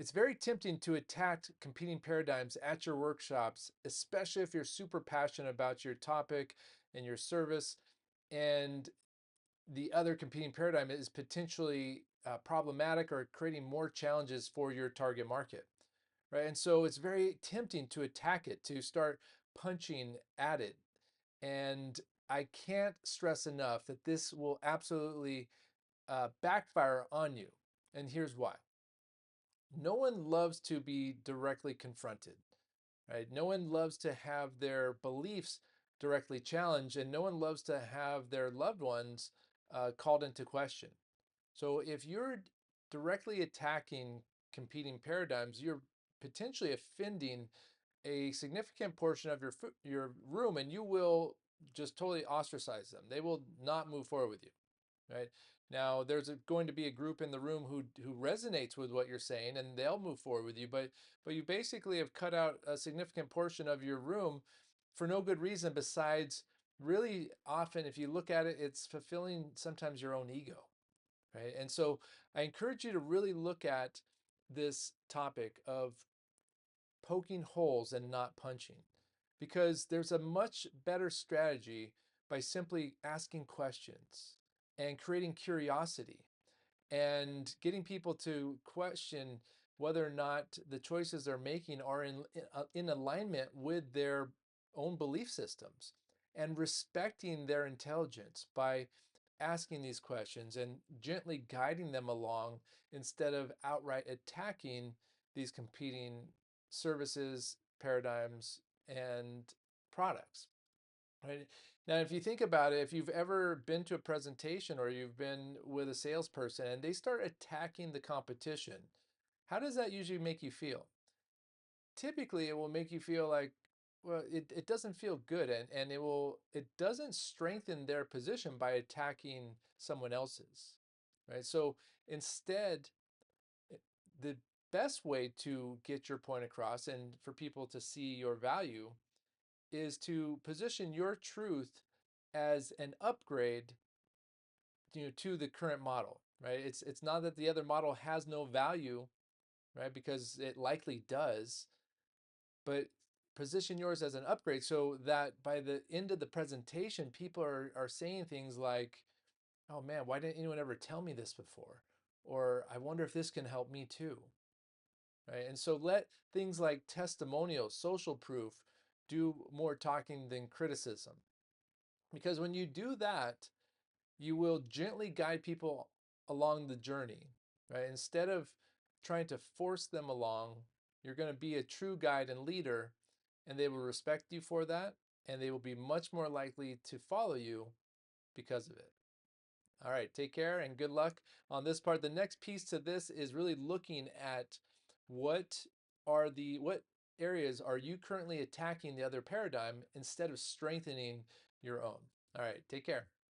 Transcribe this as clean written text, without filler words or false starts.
It's very tempting to attack competing paradigms at your workshops, especially if you're super passionate about your topic and your service, and the other competing paradigm is potentially problematic or creating more challenges for your target market, right? And so it's very tempting to attack it, to start punching at it. And I can't stress enough that this will absolutely backfire on you. And here's why. No one loves to be directly confronted, right? No one loves to have their beliefs directly challenged, and no one loves to have their loved ones called into question. So if you're directly attacking competing paradigms, you're potentially offending a significant portion of your room, and you will just totally ostracize them. They will not move forward with you, right? Now, going to be a group in the room who resonates with what you're saying, and they'll move forward with you. But you basically have cut out a significant portion of your room for no good reason besides really often, if you look at it, it's fulfilling sometimes your own ego, right? And so I encourage you to really look at this topic of poking holes and not punching, because there's a much better strategy by simply asking questions and creating curiosity and getting people to question whether or not the choices they're making are in alignment with their own belief systems, and respecting their intelligence by asking these questions and gently guiding them along instead of outright attacking these competing services, paradigms, and products. Right. Now, if you think about it, if you've ever been to a presentation or you've been with a salesperson and they start attacking the competition, how does that usually make you feel? Typically, it will make you feel like, well, it doesn't feel good, and it doesn't strengthen their position by attacking someone else's, right? So instead, eh, the best way to get your point across and for people to see your value is to position your truth as an upgrade, to the current model, right? It's not that the other model has no value, right? Because it likely does, but position yours as an upgrade so that by the end of the presentation, people are saying things like, "Oh man, why didn't anyone ever tell me this before?" Or "I wonder if this can help me too." Right? And so let things like testimonials, social proof, do more talking than criticism. Because when you do that, you will gently guide people along the journey, right? Instead of trying to force them along, you're going to be a true guide and leader, and they will respect you for that, and they will be much more likely to follow you because of it. All right, take care and good luck on this part. The next piece to this is really looking at what what areas are you currently attacking the other paradigm instead of strengthening your own. All right, take care.